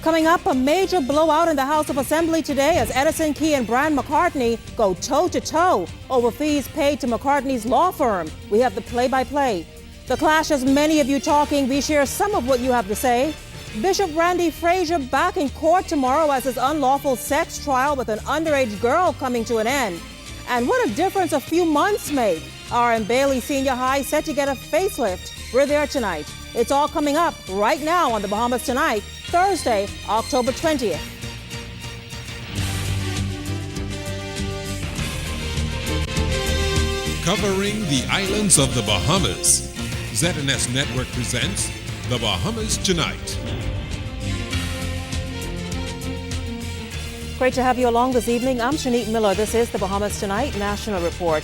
Coming up, a major blowout in the House of Assembly today as Edison Key and Brand McCartney go toe-to-toe over fees paid to McCartney's law firm. We have the play-by-play. The clash has many of you talking. We share some of what you have to say. Bishop Randy Frazier back in court tomorrow as his unlawful sex trial with an underage girl coming to an end. And what a difference a few months make. R.M. Bailey Senior High set to get a facelift. We're there tonight. It's all coming up right now on the Bahamas Tonight, Thursday, October 20th. Covering the islands of the Bahamas, ZNS Network presents The Bahamas Tonight. Great to have you along this evening. I'm Shanique Miller. This is the Bahamas Tonight National Report.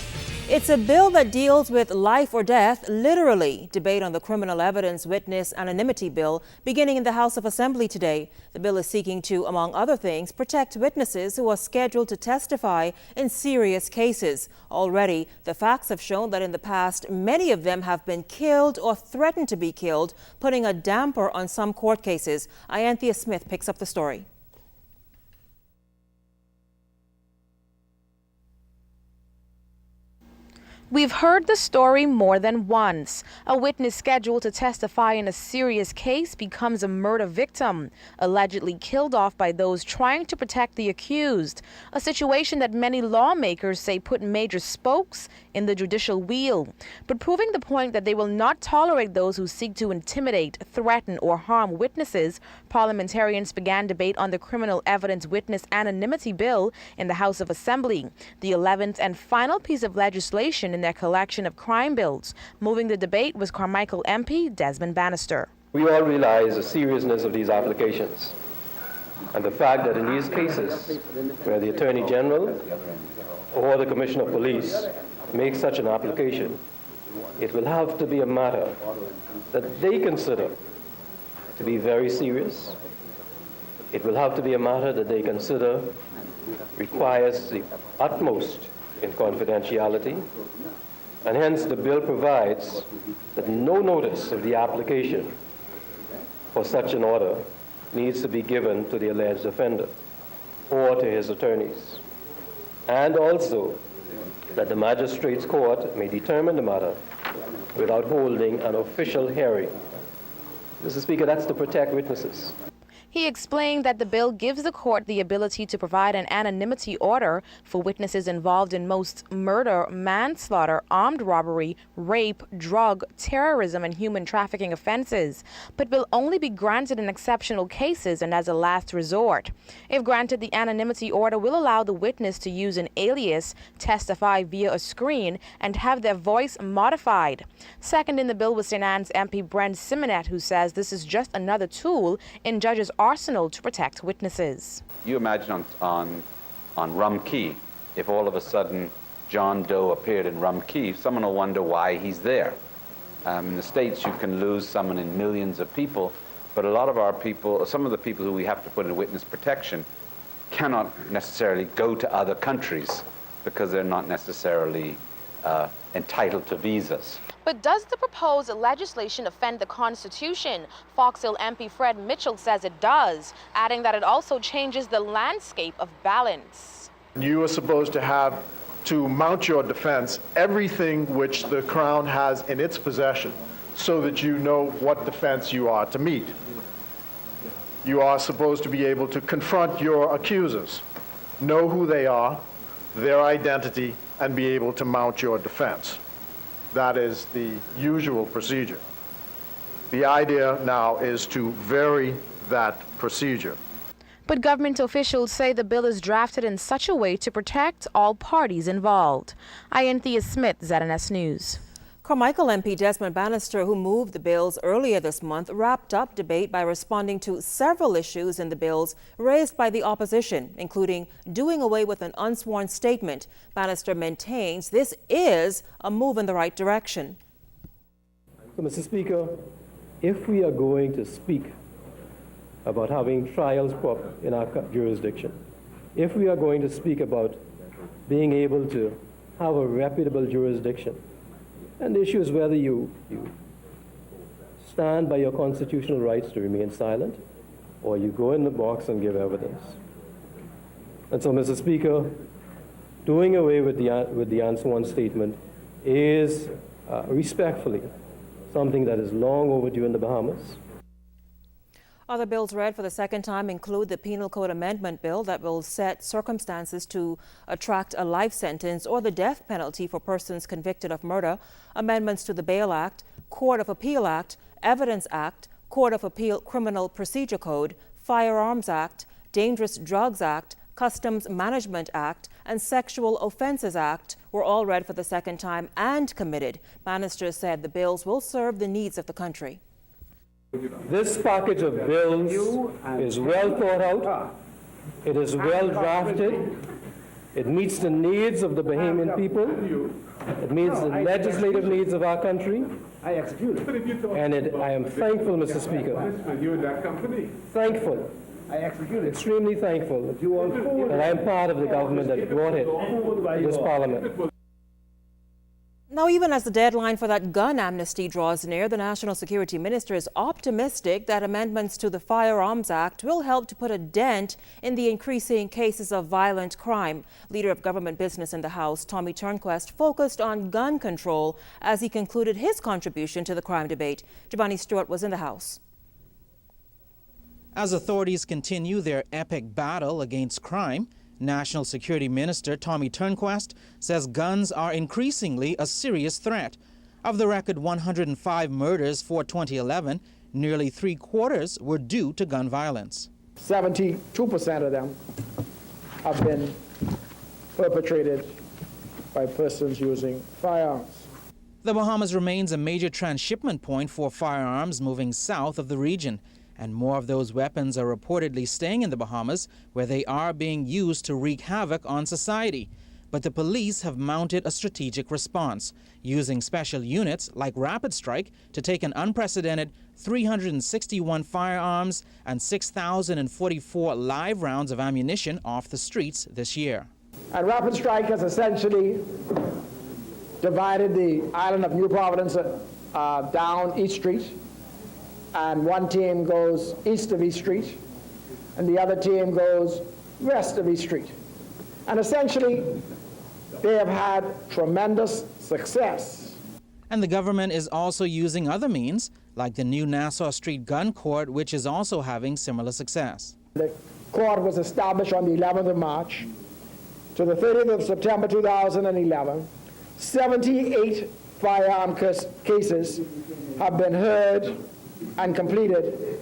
It's a bill that deals with life or death, literally. Debate on the Criminal Evidence Witness Anonymity Bill beginning in the House of Assembly today. The bill is seeking to, among other things, protect witnesses who are scheduled to testify in serious cases. Already, the facts have shown that in the past, many of them have been killed or threatened to be killed, putting a damper on some court cases. Ianthea Smith picks up the story. We've heard the story more than once. A witness scheduled to testify in a serious case becomes a murder victim, allegedly killed off by those trying to protect the accused, a situation that many lawmakers say put major spokes in the judicial wheel. But proving the point that they will not tolerate those who seek to intimidate, threaten, or harm witnesses, parliamentarians began debate on the Criminal Evidence Witness Anonymity Bill in the House of Assembly, the 11th and final piece of legislation in their collection of crime bills. Moving the debate was Carmichael MP Desmond Bannister. We all realize the seriousness of these applications and the fact that in these cases where the Attorney General or the Commissioner of Police makes such an application, it will have to be a matter that they consider to be very serious. It will have to be a matter that they consider requires the utmost in confidentiality, and hence the bill provides that no notice of the application for such an order needs to be given to the alleged offender or to his attorneys, and also that the magistrate's court may determine the matter without holding an official hearing. Mr. Speaker, that's to protect witnesses. He explained that the bill gives the court the ability to provide an anonymity order for witnesses involved in most murder, manslaughter, armed robbery, rape, drug, terrorism, and human trafficking offenses, but will only be granted in exceptional cases and as a last resort. If granted, the anonymity order will allow the witness to use an alias, testify via a screen, and have their voice modified. Second in the bill was St. Anne's MP Brent Simonet, who says this is just another tool in judges' arsenal to protect witnesses. You imagine on Rum Key, if all of a sudden John Doe appeared in Rum Key, someone will wonder why he's there. In the States, you can lose someone in millions of people, but a lot of our people, some of the people who we have to put in witness protection, cannot necessarily go to other countries because they're not necessarily entitled to visas. But does the proposed legislation offend the Constitution? Fox Hill MP Fred Mitchell says it does, adding that it also changes the landscape of balance. You are supposed to have to mount your defense everything which the Crown has in its possession so that you know what defense you are to meet. You are supposed to be able to confront your accusers, know who they are, their identity, and be able to mount your defense. That is the usual procedure. The idea now is to vary that procedure. But government officials say the bill is drafted in such a way to protect all parties involved. Ianthea Smith, ZNS News. Carmichael MP Desmond Bannister, who moved the bills earlier this month, wrapped up debate by responding to several issues in the bills raised by the opposition, including doing away with an unsworn statement. Bannister maintains this is a move in the right direction. So, Mr. Speaker, if we are going to speak about having trials proper in our jurisdiction, if we are going to speak about being able to have a reputable jurisdiction, and the issue is whether you stand by your constitutional rights to remain silent, or you go in the box and give evidence. And so, Mr. Speaker, doing away with the unsworn statement is respectfully something that is long overdue in the Bahamas. Other bills read for the second time include the Penal Code Amendment Bill that will set circumstances to attract a life sentence or the death penalty for persons convicted of murder, amendments to the Bail Act, Court of Appeal Act, Evidence Act, Court of Appeal Criminal Procedure Code, Firearms Act, Dangerous Drugs Act, Customs Management Act, and Sexual Offences Act were all read for the second time and committed. Ministers said the bills will serve the needs of the country. This package of bills is well thought out, it is well drafted, it meets the needs of the Bahamian people, it meets the legislative needs of our country, and I am thankful, Mr. Speaker, thankful, extremely thankful that I am part of the government that brought it to this Parliament. Now, even as the deadline for that gun amnesty draws near, the National Security Minister is optimistic that amendments to the Firearms Act will help to put a dent in the increasing cases of violent crime. Leader of Government Business in the House, Tommy Turnquest, focused on gun control as he concluded his contribution to the crime debate. Giovanni Stewart was in the House. As authorities continue their epic battle against crime, National Security Minister Tommy Turnquest says guns are increasingly a serious threat. Of the record 105 murders for 2011, nearly 3/4 were due to gun violence. 72% of them have been perpetrated by persons using firearms. The Bahamas remains a major transshipment point for firearms moving south of the region, and more of those weapons are reportedly staying in the Bahamas, where they are being used to wreak havoc on society. But the police have mounted a strategic response, using special units like Rapid Strike to take an unprecedented 361 firearms and 6,044 live rounds of ammunition off the streets this year. And Rapid Strike has essentially divided the island of New Providence down East Street, and one team goes east of East Street, and the other team goes west of East Street. And essentially, they have had tremendous success. And the government is also using other means, like the new Nassau Street Gun Court, which is also having similar success. The court was established on the 11th of March to the 30th of September 2011. 78 firearm cases have been heard and completed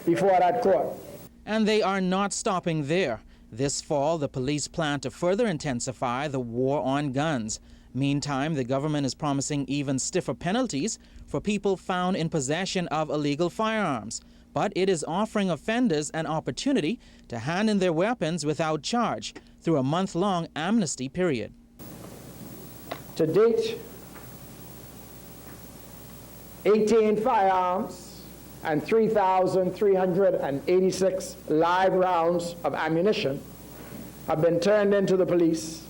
before that court. And they are not stopping there. This fall, the police plan to further intensify the war on guns. Meantime, the government is promising even stiffer penalties for people found in possession of illegal firearms. But it is offering offenders an opportunity to hand in their weapons without charge through a month-long amnesty period. To date, 18 firearms and 3,386 live rounds of ammunition have been turned into the police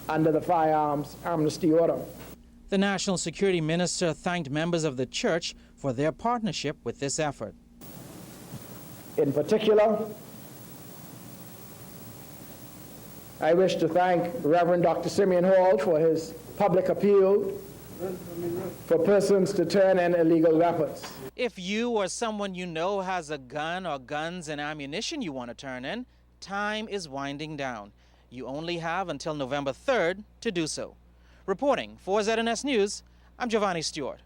under the firearms amnesty order. The National Security Minister thanked members of the church for their partnership with this effort. In particular, I wish to thank Reverend Dr. Simeon Hall for his public appeal for persons to turn in illegal weapons. If you or someone you know has a gun or guns and ammunition you want to turn in, time is winding down. You only have until November 3rd to do so. Reporting for ZNS News, I'm Giovanni Stewart.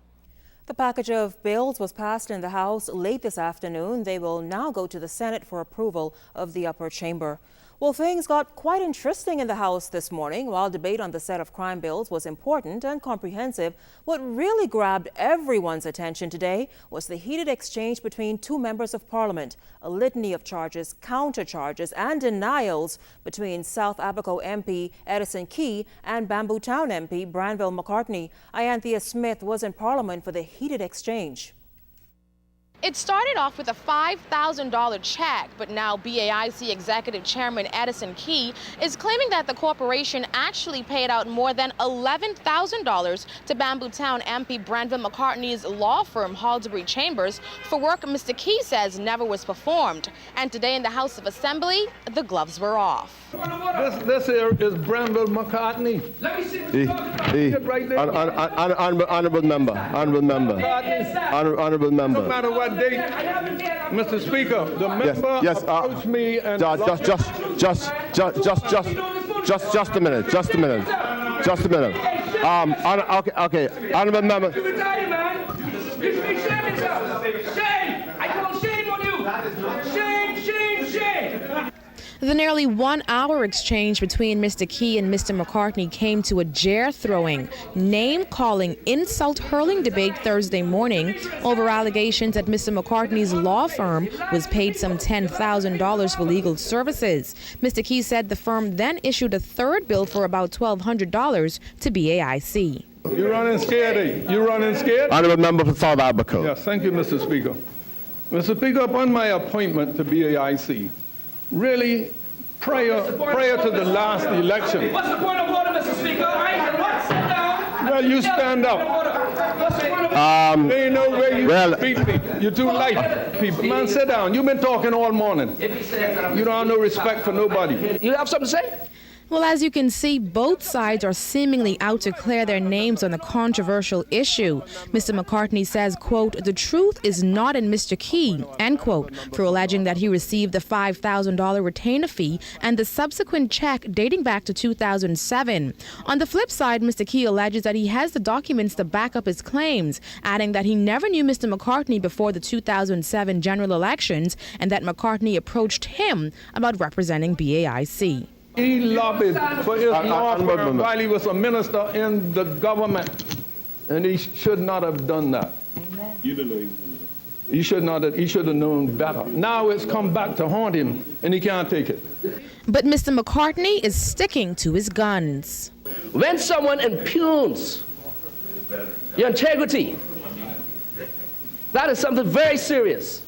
The package of bills was passed in the House late this afternoon. They will now go to the Senate for approval of the upper chamber. Well, things got quite interesting in the House this morning. While debate on the set of crime bills was important and comprehensive, what really grabbed everyone's attention today was the heated exchange between two members of Parliament. A litany of charges, counter-charges and denials between South Abaco MP Edison Key and Bamboo Town MP McCartney. Ianthea Smith was in Parliament for the heated exchange. It started off with a $5,000 check, but now BAIC Executive Chairman Edison Key is claiming that the corporation actually paid out more than $11,000 to Bambootown MP Brandon McCartney's law firm, Halsbury Chambers, for work Mr. Key says never was performed. And today in the House of Assembly, the gloves were off. This here is Brandon McCartney. Let me see what right there. honorable member. No matter what date, Mr. Speaker, the member approached me and Just a minute. Okay. Honorable member. I call shame on you. Shame. The nearly 1 hour exchange between Mr. Key and Mr. McCartney came to a jair-throwing, name-calling, insult-hurling debate Thursday morning over allegations that Mr. McCartney's law firm was paid some $10,000 for legal services. Mr. Key said the firm then issued a third bill for about $1,200 to BAIC. You running scared, eh? You running scared? Honorable member for South Abaco. Yes, thank you, Mr. Speaker. Mr. Speaker, upon my appointment to BAIC, really, prior to the last election. What's the point of order, Mr. Speaker? Sit down. Well, you stand up. What's the point of order? There ain't no way you beat me. You're too light, people. Man, sit down. You've been talking all morning. You don't have no respect for nobody. You have something to say? Well, as you can see, both sides are seemingly out to clear their names on the controversial issue. Mr. McCartney says, quote, the truth is not in Mr. Key, end quote, for alleging that he received the $5,000 retainer fee and the subsequent check dating back to 2007. On the flip side, Mr. Key alleges that he has the documents to back up his claims, adding that he never knew Mr. McCartney before the 2007 general elections and that McCartney approached him about representing BAIC. He lobbied for his law firm while he was a minister in the government, and he should not have done that. Amen. You didn't know he was a minister. He should have known better. Now it's come back to haunt him, and he can't take it. But Mr. McCartney is sticking to his guns. When someone impugns your integrity, that is something very serious.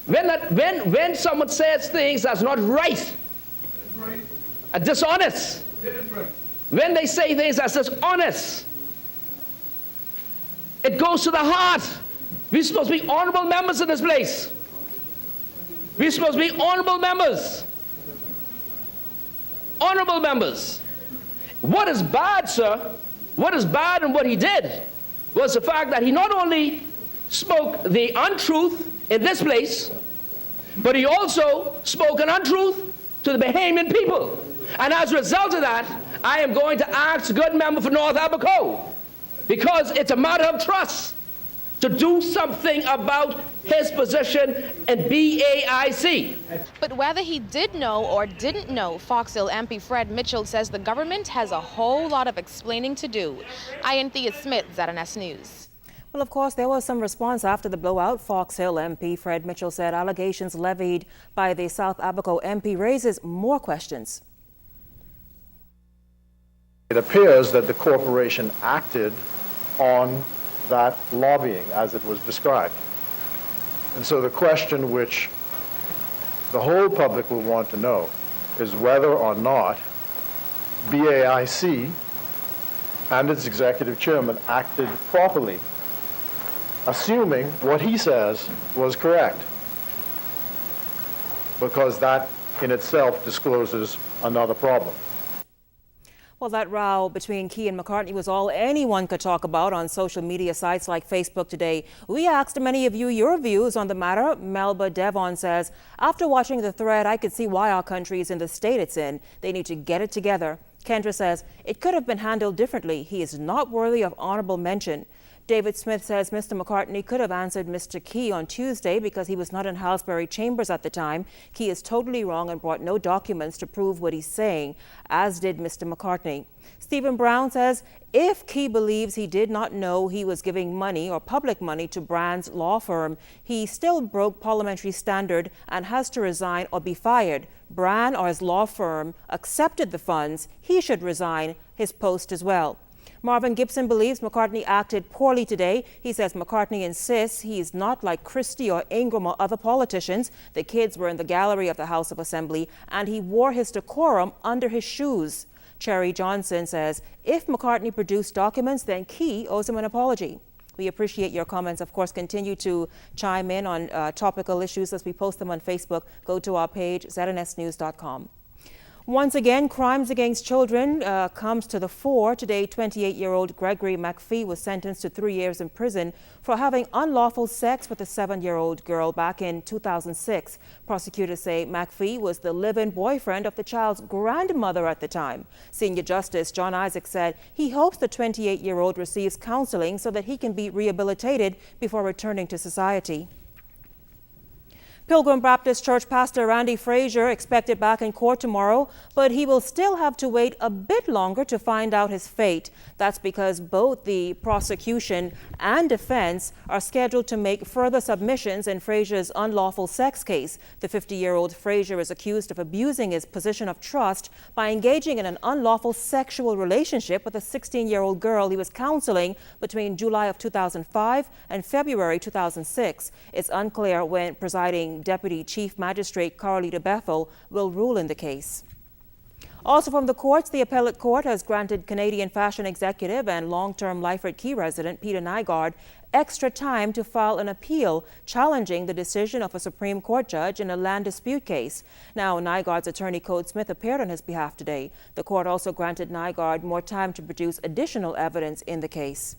When someone says things that's not right, dishonest, when they say things that's dishonest, it goes to the heart. We're supposed to be honorable members in this place. We're supposed to be honorable members. Honorable members. What is bad, sir, what is bad in what he did was the fact that he not only spoke the untruth in this place, but he also spoke an untruth to the Bahamian people. And as a result of that, I am going to ask the good member for North Abaco, because it's a matter of trust, to do something about his position in BAIC. But whether he did know or didn't know, Fox Hill MP Fred Mitchell says the government has a whole lot of explaining to do. Thea Smith, ZNS News. Well, of course, there was some response after the blowout. Fox Hill MP Fred Mitchell said allegations levied by the South Abaco MP raises more questions. It appears that the corporation acted on that lobbying as it was described. And so the question which the whole public will want to know is whether or not BAIC and its executive chairman acted properly, assuming what he says was correct, because that in itself discloses another problem. Well, that row between Key and McCartney was all anyone could talk about on social media sites like Facebook today. We asked many of you your views on the matter. Melba Devon says, after watching the thread, I could see why our country is in the state it's in. They need to get it together. Kendra says, it could have been handled differently. He is not worthy of honorable mention. David Smith says Mr. McCartney could have answered Mr. Key on Tuesday because he was not in Halsbury Chambers at the time. Key is totally wrong and brought no documents to prove what he's saying, as did Mr. McCartney. Stephen Brown says if Key believes he did not know he was giving money or public money to Brand's law firm, he still broke parliamentary standard and has to resign or be fired. Brand or his law firm accepted the funds. He should resign his post as well. Marvin Gibson believes McCartney acted poorly today. He says McCartney insists he is not like Christie or Ingram or other politicians. The kids were in the gallery of the House of Assembly, and he wore his decorum under his shoes. Cherry Johnson says if McCartney produced documents, then Key owes him an apology. We appreciate your comments. Of course, continue to chime in on topical issues as we post them on Facebook. Go to our page, znsnews.com. Once again, crimes against children comes to the fore. Today, 28-year-old Gregory McPhee was sentenced to 3 years in prison for having unlawful sex with a 7-year-old girl back in 2006. Prosecutors say McPhee was the live-in boyfriend of the child's grandmother at the time. Senior Justice John Isaac said he hopes the 28-year-old receives counseling so that he can be rehabilitated before returning to society. Pilgrim Baptist Church Pastor Randy Frazier expected back in court tomorrow, but he will still have to wait a bit longer to find out his fate. That's because both the prosecution and defense are scheduled to make further submissions in Frazier's unlawful sex case. The 50-year-old Frazier is accused of abusing his position of trust by engaging in an unlawful sexual relationship with a 16-year-old girl he was counseling between July of 2005 and February 2006. It's unclear when presiding Deputy Chief Magistrate Carlita Bethel will rule in the case. Also from the courts, the appellate court has granted Canadian fashion executive and long-term Lyford Key resident Peter Nygaard extra time to file an appeal challenging the decision of a Supreme Court judge in a land dispute case. Now, Nygaard's attorney Code Smith appeared on his behalf today. The court also granted Nygaard more time to produce additional evidence in the case.